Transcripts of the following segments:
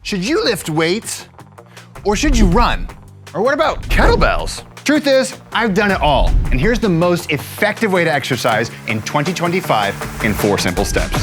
Should you lift weights? Or should you run? Or what about kettlebells? Truth is, I've done it all. And here's the most effective way to exercise in 2025 in 4 simple steps.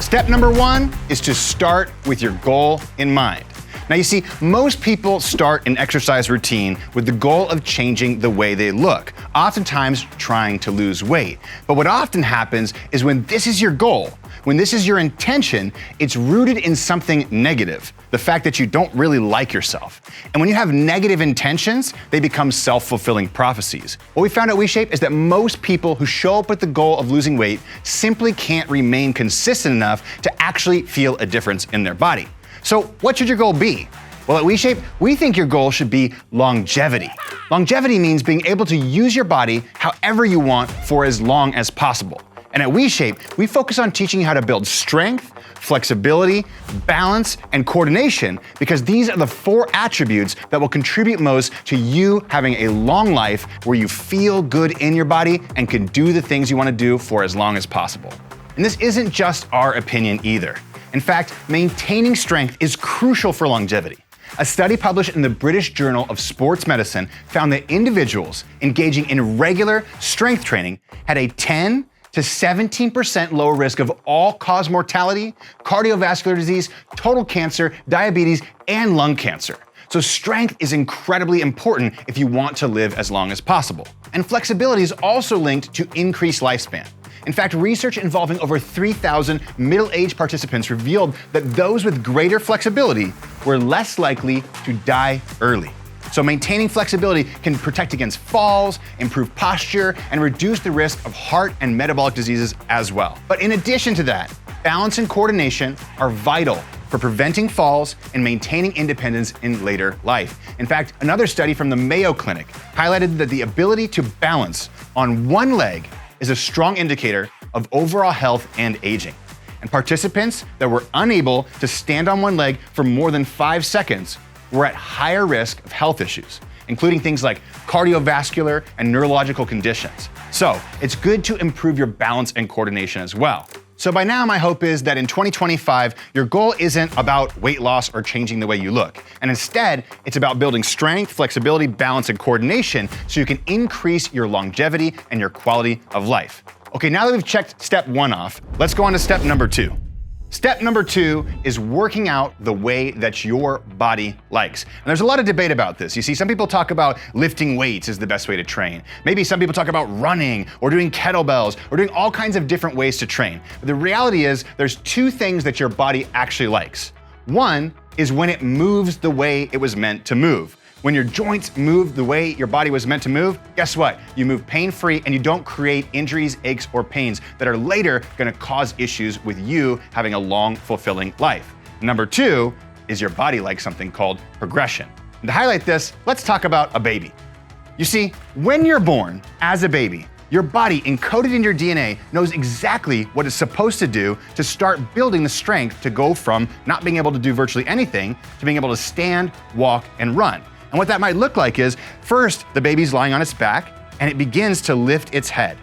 Step number 1 is to start with your goal in mind. Now you see, most people start an exercise routine with the goal of changing the way they look, oftentimes trying to lose weight. But what often happens is when this is your goal, when this is your intention, it's rooted in something negative, the fact that you don't really like yourself. And when you have negative intentions, they become self-fulfilling prophecies. What we found at WeShape is that most people who show up with the goal of losing weight simply can't remain consistent enough to actually feel a difference in their body. So what should your goal be? Well, at WeShape, we think your goal should be longevity. Longevity means being able to use your body however you want for as long as possible. And at WeShape, we focus on teaching you how to build strength, flexibility, balance, and coordination, because these are the 4 attributes that will contribute most to you having a long life where you feel good in your body and can do the things you want to do for as long as possible. And this isn't just our opinion either. In fact, maintaining strength is crucial for longevity. A study published in the British Journal of Sports Medicine found that individuals engaging in regular strength training had a 10 to 17% lower risk of all-cause mortality, cardiovascular disease, total cancer, diabetes, and lung cancer. So strength is incredibly important if you want to live as long as possible. And flexibility is also linked to increased lifespan. In fact, research involving over 3,000 middle-aged participants revealed that those with greater flexibility were less likely to die early. So maintaining flexibility can protect against falls, improve posture, and reduce the risk of heart and metabolic diseases as well. But in addition to that, balance and coordination are vital for preventing falls and maintaining independence in later life. In fact, another study from the Mayo Clinic highlighted that the ability to balance on one leg is a strong indicator of overall health and aging. And participants that were unable to stand on one leg for more than 5 seconds were at higher risk of health issues, including things like cardiovascular and neurological conditions. So it's good to improve your balance and coordination as well. So by now, my hope is that in 2025, your goal isn't about weight loss or changing the way you look. And instead, it's about building strength, flexibility, balance, and coordination so you can increase your longevity and your quality of life. Okay, now that we've checked step 1 off, let's go on to step number 2. Step number 2 is working out the way that your body likes. And there's a lot of debate about this. You see, some people talk about lifting weights is the best way to train. Maybe some people talk about running or doing kettlebells or doing all kinds of different ways to train. But the reality is there's 2 things that your body actually likes. One is when it moves the way it was meant to move. When your joints move the way your body was meant to move, guess what? You move pain-free and you don't create injuries, aches, or pains that are later gonna cause issues with you having a long, fulfilling life. Number 2 is your body likes something called progression. And to highlight this, let's talk about a baby. You see, when you're born as a baby, your body encoded in your DNA knows exactly what it's supposed to do to start building the strength to go from not being able to do virtually anything to being able to stand, walk, and run. And what that might look like is, first, the baby's lying on its back and it begins to lift its head.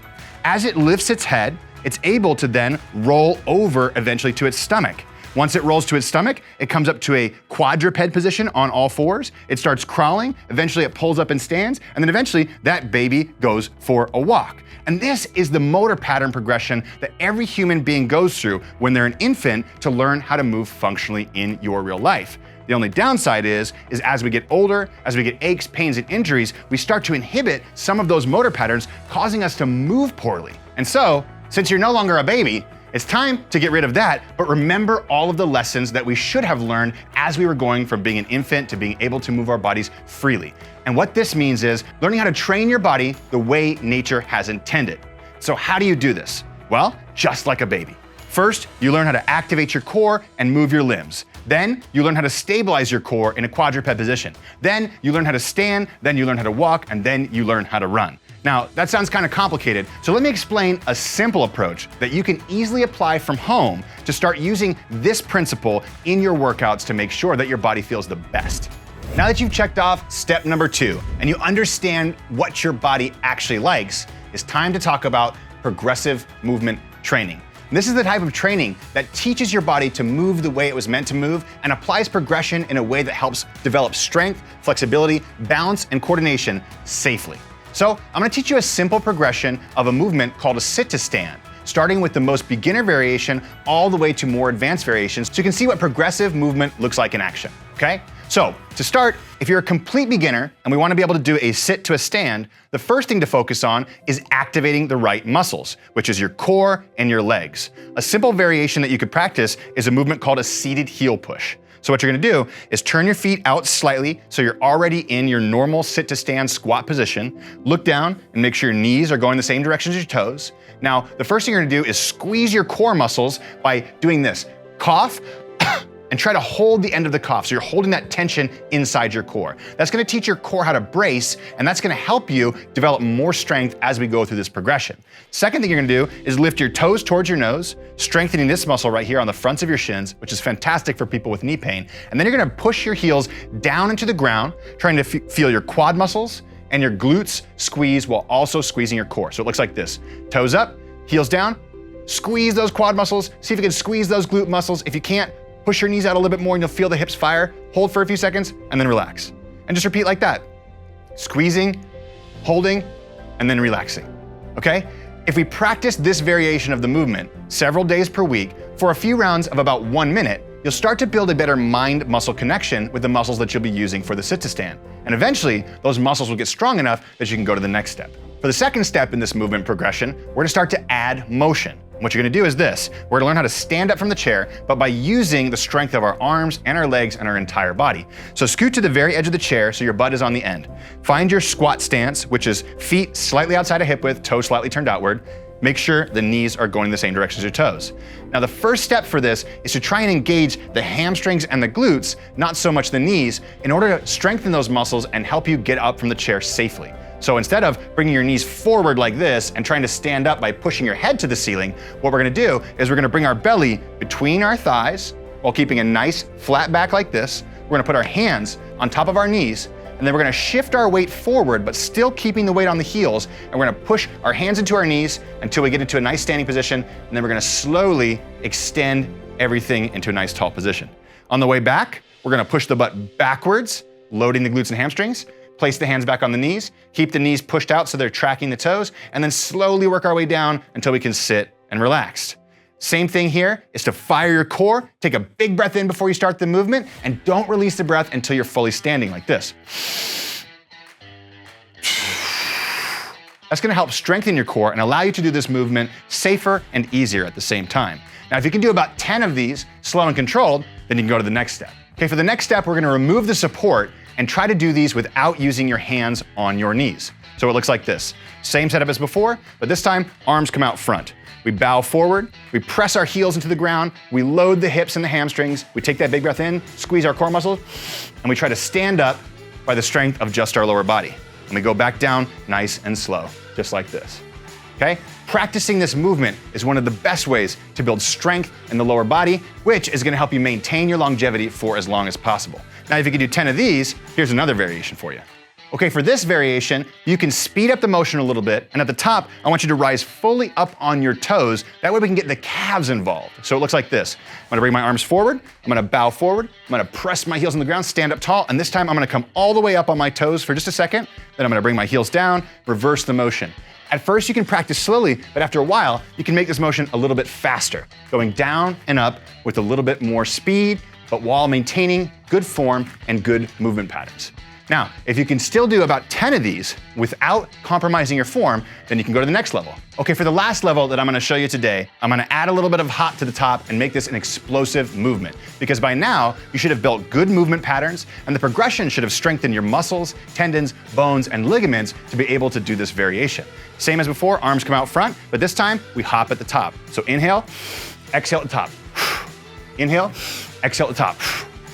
As it lifts its head, it's able to then roll over eventually to its stomach. Once it rolls to its stomach, it comes up to a quadruped position on all 4s. It starts crawling, eventually it pulls up and stands, and then eventually that baby goes for a walk. And this is the motor pattern progression that every human being goes through when they're an infant to learn how to move functionally in your real life. The only downside is as we get older, as we get aches, pains, and injuries, we start to inhibit some of those motor patterns, causing us to move poorly. And so, since you're no longer a baby, it's time to get rid of that, but remember all of the lessons that we should have learned as we were going from being an infant to being able to move our bodies freely. And what this means is learning how to train your body the way nature has intended. So how do you do this? Well, just like a baby. First, you learn how to activate your core and move your limbs. Then you learn how to stabilize your core in a quadruped position. Then you learn how to stand, then you learn how to walk, and then you learn how to run. Now, that sounds kind of complicated, so let me explain a simple approach that you can easily apply from home to start using this principle in your workouts to make sure that your body feels the best. Now that you've checked off step number 2 and you understand what your body actually likes, it's time to talk about progressive movement training. And this is the type of training that teaches your body to move the way it was meant to move and applies progression in a way that helps develop strength, flexibility, balance, and coordination safely. So I'm gonna teach you a simple progression of a movement called a sit to stand, starting with the most beginner variation all the way to more advanced variations so you can see what progressive movement looks like in action, okay? So to start, if you're a complete beginner and we want to be able to do a sit to a stand, the first thing to focus on is activating the right muscles, which is your core and your legs. A simple variation that you could practice is a movement called a seated heel push. So what you're gonna do is turn your feet out slightly so you're already in your normal sit to stand squat position. Look down and make sure your knees are going the same direction as your toes. Now, the first thing you're gonna do is squeeze your core muscles by doing this. Cough, and try to hold the end of the cough. So you're holding that tension inside your core. That's gonna teach your core how to brace, and that's gonna help you develop more strength as we go through this progression. Second thing you're gonna do is lift your toes towards your nose, strengthening this muscle right here on the fronts of your shins, which is fantastic for people with knee pain. And then you're gonna push your heels down into the ground, trying to feel your quad muscles and your glutes squeeze while also squeezing your core. So it looks like this. Toes up, heels down, squeeze those quad muscles, see if you can squeeze those glute muscles. If you can't, push your knees out a little bit more and you'll feel the hips fire. Hold for a few seconds and then relax. And just repeat like that. Squeezing, holding, and then relaxing, okay? If we practice this variation of the movement several days per week for a few rounds of about 1 minute, you'll start to build a better mind-muscle connection with the muscles that you'll be using for the sit to stand. And eventually, those muscles will get strong enough that you can go to the next step. For the second step in this movement progression, we're gonna start to add motion. What you're gonna do is this. We're gonna learn how to stand up from the chair, but by using the strength of our arms and our legs and our entire body. So scoot to the very edge of the chair so your butt is on the end. Find your squat stance, which is feet slightly outside of hip width, toes slightly turned outward. Make sure the knees are going the same direction as your toes. Now the first step for this is to try and engage the hamstrings and the glutes, not so much the knees, in order to strengthen those muscles and help you get up from the chair safely. So instead of bringing your knees forward like this and trying to stand up by pushing your head to the ceiling, what we're gonna do is we're gonna bring our belly between our thighs while keeping a nice flat back like this. We're gonna put our hands on top of our knees, and then we're gonna shift our weight forward, but still keeping the weight on the heels, and we're gonna push our hands into our knees until we get into a nice standing position, and then we're gonna slowly extend everything into a nice tall position. On the way back, we're gonna push the butt backwards, loading the glutes and hamstrings, place the hands back on the knees, keep the knees pushed out so they're tracking the toes, and then slowly work our way down until we can sit and relax. Same thing here is to fire your core, take a big breath in before you start the movement, and don't release the breath until you're fully standing like this. That's gonna help strengthen your core and allow you to do this movement safer and easier at the same time. Now, if you can do about 10 of these, slow and controlled, then you can go to the next step. Okay, for the next step, we're gonna remove the support and try to do these without using your hands on your knees. So it looks like this. Same setup as before, but this time, arms come out front. We bow forward, we press our heels into the ground, we load the hips and the hamstrings, we take that big breath in, squeeze our core muscles, and we try to stand up by the strength of just our lower body. And we go back down nice and slow, just like this. Okay? Practicing this movement is one of the best ways to build strength in the lower body, which is gonna help you maintain your longevity for as long as possible. Now, if you can do 10 of these, here's another variation for you. Okay, for this variation, you can speed up the motion a little bit, and at the top, I want you to rise fully up on your toes. That way we can get the calves involved. So it looks like this. I'm gonna bring my arms forward, I'm gonna bow forward, I'm gonna press my heels on the ground, stand up tall, and this time I'm gonna come all the way up on my toes for just a second, then I'm gonna bring my heels down, reverse the motion. At first you can practice slowly, but after a while, you can make this motion a little bit faster, going down and up with a little bit more speed, but while maintaining good form and good movement patterns. Now, if you can still do about 10 of these without compromising your form, then you can go to the next level. Okay, for the last level that I'm gonna show you today, I'm gonna add a little bit of hot to the top and make this an explosive movement. Because by now, you should have built good movement patterns, and the progression should have strengthened your muscles, tendons, bones, and ligaments to be able to do this variation. Same as before, arms come out front, but this time, we hop at the top. So inhale, exhale at the top. Inhale, exhale at the top.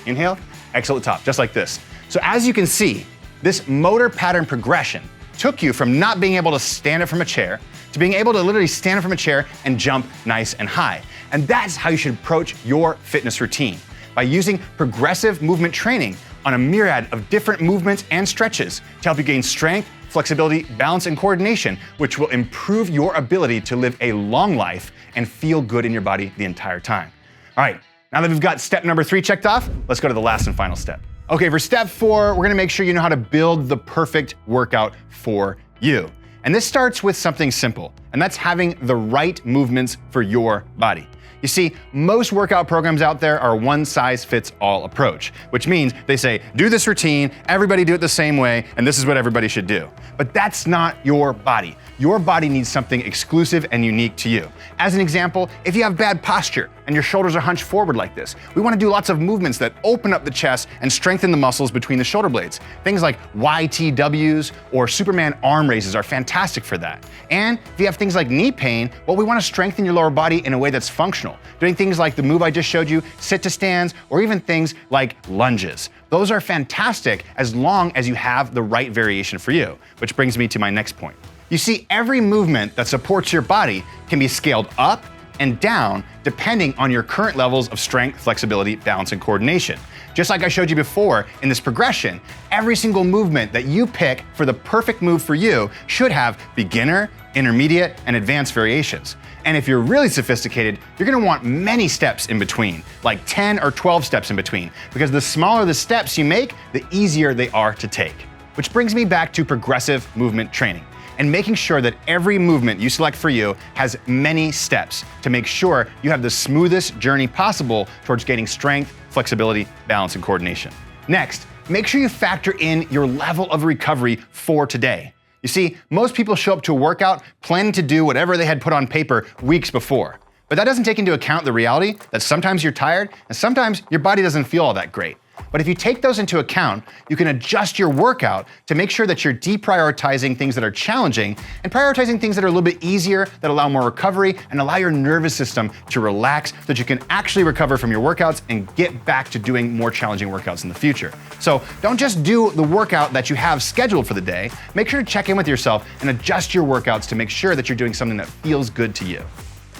Inhale, exhale at the top, just like this. So as you can see, this motor pattern progression took you from not being able to stand up from a chair to being able to literally stand up from a chair and jump nice and high. And that's how you should approach your fitness routine, by using progressive movement training on a myriad of different movements and stretches to help you gain strength, flexibility, balance, and coordination, which will improve your ability to live a long life and feel good in your body the entire time. All right, now that we've got step number 3 checked off, let's go to the last and final step. Okay, for step 4, we're gonna make sure you know how to build the perfect workout for you. And this starts with something simple, and that's having the right movements for your body. You see, most workout programs out there are a one-size-fits-all approach, which means they say, do this routine, everybody do it the same way, and this is what everybody should do. But that's not your body. Your body needs something exclusive and unique to you. As an example, if you have bad posture and your shoulders are hunched forward like this, we want to do lots of movements that open up the chest and strengthen the muscles between the shoulder blades. Things like YTWs or Superman arm raises are fantastic for that. And if you have things like knee pain, well, we want to strengthen your lower body in a way that's functional. Doing things like the move I just showed you, sit to stands, or even things like lunges. Those are fantastic as long as you have the right variation for you, which brings me to my next point. You see, every movement that supports your body can be scaled up and down depending on your current levels of strength, flexibility, balance, and coordination. Just like I showed you before in this progression, every single movement that you pick for the perfect move for you should have beginner, intermediate, and advanced variations. And if you're really sophisticated, you're gonna want many steps in between, like 10 or 12 steps in between, because the smaller the steps you make, the easier they are to take. Which brings me back to progressive movement training and making sure that every movement you select for you has many steps to make sure you have the smoothest journey possible towards gaining strength, flexibility, balance, and coordination. Next, make sure you factor in your level of recovery for today. You see, most people show up to a workout planning to do whatever they had put on paper weeks before. But that doesn't take into account the reality that sometimes you're tired and sometimes your body doesn't feel all that great. But if you take those into account, you can adjust your workout to make sure that you're deprioritizing things that are challenging and prioritizing things that are a little bit easier, that allow more recovery and allow your nervous system to relax so that you can actually recover from your workouts and get back to doing more challenging workouts in the future. So don't just do the workout that you have scheduled for the day. Make sure to check in with yourself and adjust your workouts to make sure that you're doing something that feels good to you.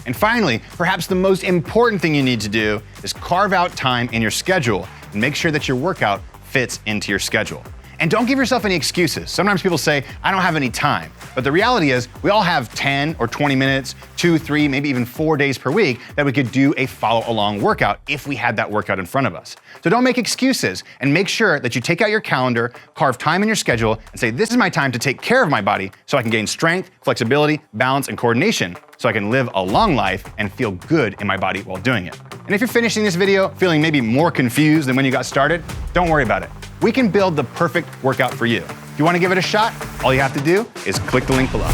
And finally, perhaps the most important thing you need to do is carve out time in your schedule and make sure that your workout fits into your schedule. And don't give yourself any excuses. Sometimes people say, I don't have any time. But the reality is, we all have 10 or 20 minutes, 2, 3, maybe even 4 days per week that we could do a follow-along workout if we had that workout in front of us. So don't make excuses and make sure that you take out your calendar, carve time in your schedule, and say, this is my time to take care of my body so I can gain strength, flexibility, balance, and coordination so I can live a long life and feel good in my body while doing it. And if you're finishing this video feeling maybe more confused than when you got started, don't worry about it. We can build the perfect workout for you. If you want to give it a shot, all you have to do is click the link below.